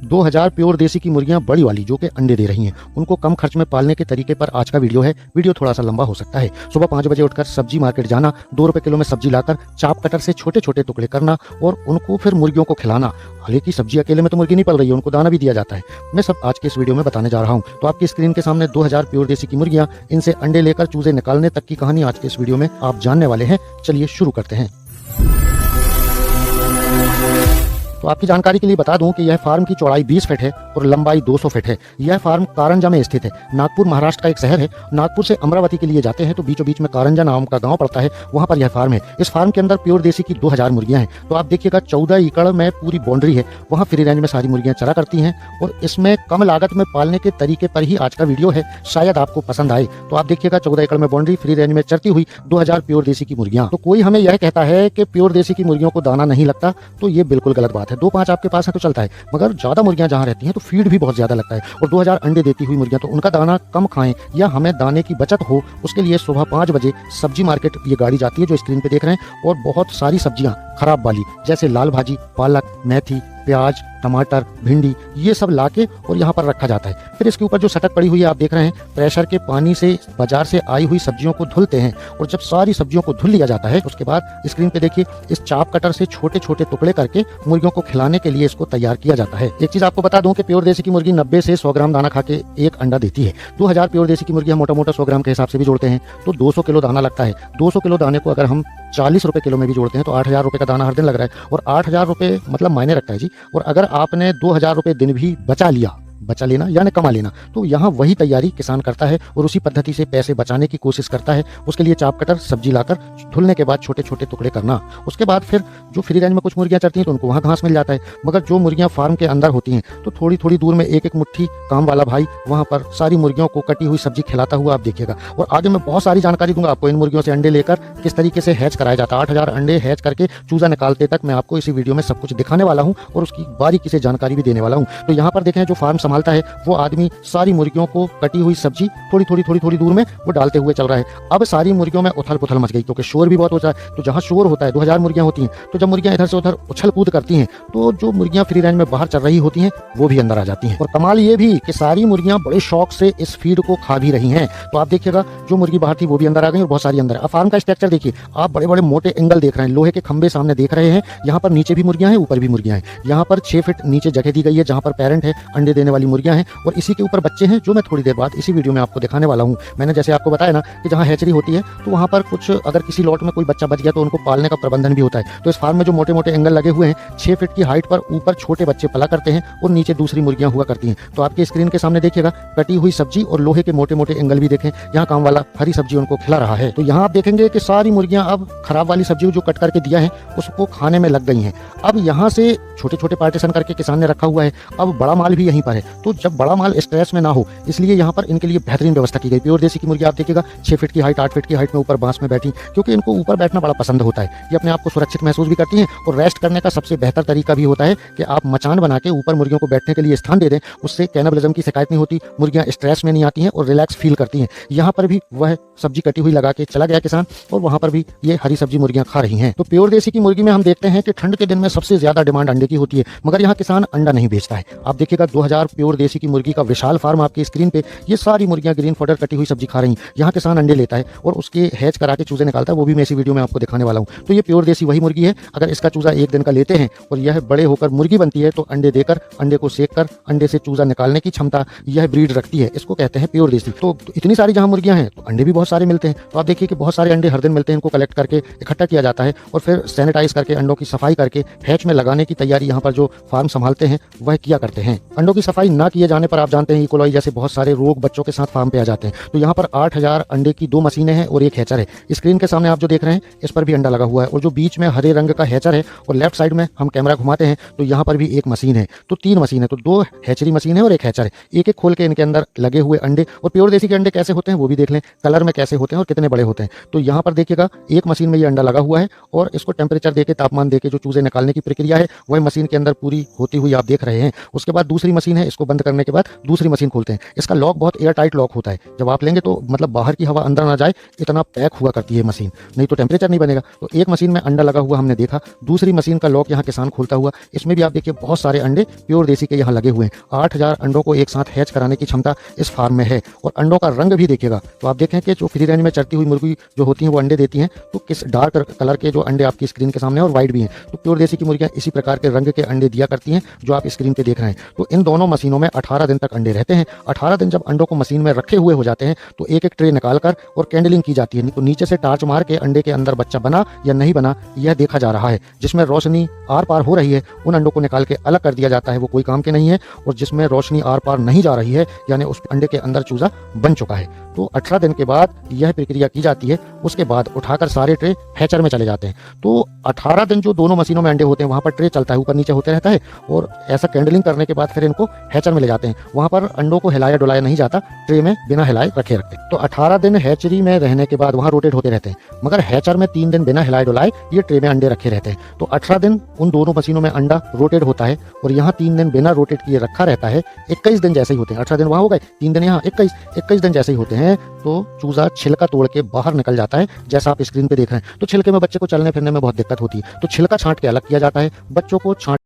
2000 pure देसी की मुर्गियां बड़ी वाली जो कि अंडे दे रही हैं, उनको कम खर्च में पालने के तरीके पर आज का वीडियो है। वीडियो थोड़ा सा लंबा हो सकता है। सुबह 5 बजे उठकर सब्जी मार्केट जाना, 2 रुपए किलो में सब्जी लाकर चाप कटर से छोटे छोटे टुकड़े करना और उनको फिर मुर्गियों को खिलाना। हालांकि सब्जी अकेले में तो मुर्गी नहीं पल रही है, उनको दाना भी दिया जाता है। मैं सब आज के इस वीडियो में बताने जा रहा हूँ। तो आपकी स्क्रीन के सामने 2000 प्योर देसी की मुर्गियां, इनसे अंडे लेकर चूजे निकालने तक की कहानी आज के इस वीडियो में आप जानने वाले हैं। चलिए शुरू करते हैं। तो आपकी जानकारी के लिए बता दूं कि यह फार्म की चौड़ाई 20 फीट है और लंबाई 200 फीट है। यह फार्म कारंजा में स्थित है। नागपुर महाराष्ट्र का एक शहर है। नागपुर से अमरावती के लिए जाते हैं तो बीचों बीच में कारंजा नाम का गांव पड़ता है, वहां पर यह फार्म है। इस फार्म के अंदर प्योर देसी की 2000 मुर्गियां हैं। तो आप देखिएगा 14 एकड़ में पूरी बाउंड्री है, वहां फ्री रेंज में सारी मुर्गियां चरा करती हैं और इसमें कम लागत में पालने के तरीके पर ही आज का वीडियो है, शायद आपको पसंद आए। तो आप देखिएगा 14 एकड़ में बाउंड्री, फ्री रेंज में चरती हुई 2000 प्योर देसी की मुर्गियां। तो कोई हमें यह कहता है कि प्योर देसी की मुर्गियों को दाना नहीं लगता, तो ये बिल्कुल गलत बात है। 2-5 आपके पास है तो चलता है, मगर ज्यादा मुर्गियां जहां रहती हैं तो फीड भी बहुत ज्यादा लगता है। और 2000 अंडे देती हुई मुर्गियां, तो उनका दाना कम खाएं या हमें दाने की बचत हो, उसके लिए सुबह 5 बजे सब्जी मार्केट ये गाड़ी जाती है जो स्क्रीन पे देख रहे हैं, और बहुत सारी सब्जियां खराब वाली जैसे लाल भाजी, पालक, मेथी, प्याज, टमाटर, भिंडी, ये सब लाके और यहाँ पर रखा जाता है। फिर इसके ऊपर जो सटक पड़ी हुई है आप देख रहे हैं, प्रेशर के पानी से बाजार से आई हुई सब्जियों को धुलते हैं और जब सारी सब्जियों को धुल लिया जाता है उसके बाद स्क्रीन पे देखिए इस चाप कटर से छोटे छोटे टुकड़े करके मुर्गियों को खिलाने के लिए इसको तैयार किया जाता है। एक चीज आपको बता दूं कि प्योर देसी की मुर्गी 90 से 100 ग्राम दाना खा के एक अंडा देती है। 2000 प्योर देसी की मुर्गी हम मोटा मोटा 100 ग्राम के हिसाब से भी जोड़ते हैं तो 200 किलो दाना लगता है। 200 किलो दाने को अगर हम 40 रुपए किलो में भी जोड़ते हैं तो 8000 रुपए का दाना हर दिन लग रहा है, और 8000 रुपए मतलब मायने रखता है जी। और अगर आपने 2000 रुपए दिन भी बचा लेना यानी कमा लेना, तो यहाँ वही तैयारी किसान करता है और उसी पद्धति से पैसे बचाने की कोशिश करता है। उसके लिए चाप कटर सब्जी लाकर धुलने के बाद छोटे छोटे टुकड़े करना। उसके बाद फिर जो फ्री रेंज में कुछ मुर्गियां चरती हैं तो उनको वहाँ घास मिल जाता है, मगर जो मुर्गियां फार्म के अंदर होती हैं तो थोड़ी थोड़ी दूर में एक एक मुट्ठी काम वाला भाई वहाँ पर सारी मुर्गियों को कटी हुई सब्जी खिलाता हुआ आप देखिएगा। और आगे मैं बहुत सारी जानकारी दूंगा आपको इन मुर्गियों से अंडे लेकर किस तरीके से हैच कराया जाता है। 8000 अंडे हैच करके चूजा निकालते तक मैं आपको इसी वीडियो में सब कुछ दिखाने वाला हूँ और उसकी बारीकी से जानकारी भी देने वाला हूँ। तो यहाँ पर देखें जो फार्म संभालता है वो आदमी सारी मुर्गियों को कटी हुई सब्जी थोड़ी थोड़ी दूर में वो डालते हुए चल रहा है। अब सारी मुर्गियों में उथल पुथल मच गई क्योंकि शोर भी बहुत होता है। तो जहां शोर होता है 2000 मुर्गियां होती हैं, तो जब मुर्गियां इधर से उधर उछल कूद करती हैं तो जो मुर्गियां फ्री रेंज में बाहर चल रही होती हैं वो भी अंदर आ जाती हैं। और कमाल ये भी कि सारी मुर्गियां बड़े शौक से इस फीड को खा भी रही हैं। तो आप देखिएगा जो मुर्गी बाहर थी वो भी अंदर आ गई और बहुत सारी अंदर। अब फार्म का स्ट्रक्चर देखिए, आप बड़े बड़े मोटे एंगल देख रहे हैं, लोहे के खंभे सामने देख रहे हैं। यहाँ पर नीचे भी मुर्गियां हैं, ऊपर भी मुर्गियां हैं। यहाँ पर 6 फीट नीचे जगह दी गई है जहाँ पर पेरेंट है, अंडे देने वाली मुर्गियां हैं, और इसी के ऊपर बच्चे हैं जो मैं थोड़ी देर बाद इसी वीडियो में आपको दिखाने वाला हूं। मैंने जैसे आपको बताया ना कि जहां हैचरी होती है तो वहां पर कुछ अगर किसी लॉट में कोई बच्चा बच गया तो उनको पालने का प्रबंधन भी होता है। तो इस फार्म में जो मोटे मोटे एंगल लगे हुए हैं, 6 फीट की हाइट पर ऊपर छोटे बच्चे पला करते हैं और नीचे दूसरी मुर्गियां हुआ करती हैं। तो आपके स्क्रीन के सामने देखिएगा कटी हुई सब्जी और लोहे के मोटे मोटे एंगल भी देखें, यहाँ काम वाला हरी सब्जी उनको खिला रहा है। तो यहाँ आप देखेंगे कि सारी मुर्गियां अब खराब वाली सब्जी जो कट करके दिया है उसको खाने में लग गई हैं। अब यहाँ से छोटे छोटे पार्टीशन करके किसान ने रखा हुआ है। अब बड़ा माल भी यहीं पर है, तो जब बड़ा माल स्ट्रेस में ना हो इसलिए यहाँ पर इनके लिए बेहतरीन व्यवस्था की गई। प्योर देसी की मुर्गी आप देखिएगा 6 फीट की हाइट, 8 फीट की हाइट में ऊपर बांस में बैठी, क्योंकि इनको ऊपर बैठना बड़ा पसंद होता है। ये अपने आप को सुरक्षित महसूस भी करती हैं और रेस्ट करने का सबसे बेहतर तरीका भी होता है कि आप मचान बना के ऊपर मुर्गियों को बैठने के लिए स्थान दे दें। उससे कैनिबलिज्म की शिकायत नहीं होती, मुर्गियां स्ट्रेस में नहीं आती हैं और रिलैक्स फील करती हैं। यहाँ पर भी वह सब्जी कटी हुई लगा के चला गया किसान और वहां पर भी ये हरी सब्जी मुर्गियां खा रही हैं। तो प्योर देसी की मुर्गी में हम देखते हैं कि ठंड के दिन में सबसे ज्यादा डिमांड अंडे की होती है, मगर यहाँ किसान अंडा नहीं बेचता है। आप देखिएगा 2000 प्योर देसी की मुर्गी का विशाल फार्म आपकी स्क्रीन पे, ये सारी मुर्गियां ग्रीन फॉडर कटी हुई सब्जी खा रही हैं। यहाँ किसान अंडे लेता है और उसके हैच करा के चूजे निकालता है, वो भी मैं इसी वीडियो में आपको दिखाने वाला हूँ। तो ये प्योर देसी वही मुर्गी है। अगर इसका चूजा एक दिन का लेते हैं और यह बड़े होकर मुर्गी बनती है तो अंडे देकर, अंडे को सेक कर अंडे से चूजा निकालने की क्षमता यह ब्रीड रखती है। इसको कहते हैं प्योर देसी। तो इतनी सारी जहाँ मुर्गियां हैं तो अंडे भी बहुत सारे मिलते हैं। तो आप देखिए कि बहुत सारे अंडे हर दिन मिलते हैं, इनको कलेक्ट करके इकट्ठा किया जाता है और फिर सैनिटाइज करके अंडों की सफाई करके हैच में लगाने की तैयारी यहाँ पर जो फार्म संभालते हैं वह किया करते हैं। अंडों की सफाई ना किए जाने पर आप जानते हैं इकोलॉजी जैसे बहुत सारे रोग बच्चों के साथ फार्म पे आ जाते हैं। तो यहाँ पर 8000 अंडे की 2 मशीनें हैं और एक हैचर है। स्क्रीन के सामने आप जो देख रहे हैं इस पर भी अंडा लगा हुआ है और जो बीच में हरे रंग का हैचर है और लेफ्ट साइड में हम कैमरा घुमाते हैं तो यहाँ पर भी एक मशीन है। तो 3 मशीन है, तो 2 हैचरी मशीन है और एक हैचर है। एक एक खोल के इनके अंदर लगे हुए अंडे, और प्योर देसी के अंडे कैसे होते हैं वो भी देख लें, कलर में कैसे होते हैं और कितने बड़े होते हैं। तो यहाँ पर देखिएगा एक मशीन में ये अंडा लगा हुआ है और इसको टेम्परेचर देके, तापमान देके जो चूजे निकालने की प्रक्रिया है वह मशीन के अंदर पूरी होती हुई आप देख रहे हैं। उसके बाद दूसरी मशीन है, इसको बंद करने के बाद दूसरी मशीन खोलते हैं। इसका लॉक बहुत एयर टाइट लॉक होता है, जब आप लेंगे तो मतलब बाहर की हवा अंदर ना जाए इतना पैक हुआ करती है मशीन, नहीं तो टेम्परेचर नहीं बनेगा। तो एक मशीन में अंडा लगा हुआ हमने देखा, दूसरी मशीन का लॉक यहाँ किसान खोलता हुआ, इसमें भी आप देखिए बहुत सारे अंडे प्योर देसी के यहाँ लगे हुए हैं। 8000 अंडों को एक साथ हैच कराने की क्षमता इस फार्म में है। और अंडों का रंग भी देखिएगा तो आप देखें कि जो फ्री रेंज में चरती हुई मुर्गी जो होती हैं वो अंडे देती हैं, तो किस डार्क कलर के जो अंडे आपकी स्क्रीन के सामने और वाइट भी हैं। तो प्योर देसी की मुर्गियां इसी प्रकार के रंग के अंडे दिया करती हैं जो आप स्क्रीन पे देख रहे हैं। तो इन दोनों मशीनों में 18 दिन तक अंडे रहते हैं। 18 दिन जब अंडों को मशीन में रखे हुए हो जाते हैं तो एक एक ट्रे निकाल कर और कैंडलिंग की जाती है। तो नीचे से टार्च मार के अंडे के अंदर बच्चा बना या नहीं बना यह देखा जा रहा है। जिसमें रोशनी आर पार हो रही है उन अंडों को निकाल के अलग कर दिया जाता है, वो कोई काम के नहीं है। और जिसमें रोशनी आर पार नहीं जा रही है यानी उस अंडे के अंदर चूजा बन चुका है, तो 18 दिन के बाद यह प्रक्रिया की जाती है। उसके बाद उठाकर सारे ट्रे हैचर में चले जाते हैं। तो 18 दिन जो दोनों मशीनों में अंडे होते हैं वहाँ पर ट्रे चलता है, ऊपर नीचे होते रहता है। और ऐसा कैंडलिंग करने के बाद फिर इनको हैचर में ले जाते हैं। वहाँ पर अंडों को हिलाया डुलाया नहीं जाता, ट्रे में बिना हिलाए रखे रखते हैं। तो 18 दिन हैचरी में रहने के बाद वहाँ रोटेट होते रहते हैं, मगर हैचर में 3 दिन बिना हिलाए डुलाए ये ट्रे में अंडे रखे रहते हैं। तो 18 दिन उन दोनों मशीनों में अंडा रोटेट होता है और यहाँ 3 दिन बिना रोटेट किए रखा रहता है। 21 दिन जैसे ही होते हैं, 18 दिन वहाँ हो गए, 3 दिन यहाँ, 21 दिन जैसे ही होते हैं तो चूजा छिलका तोड़ के बाहर निकल जाता है, जैसा आप स्क्रीन पे देख रहे हैं। तो छिलके में बच्चे को चलने फिरने में बहुत दिक्कत होती है, तो छिलका छांट के अलग किया जाता है, बच्चों को छांट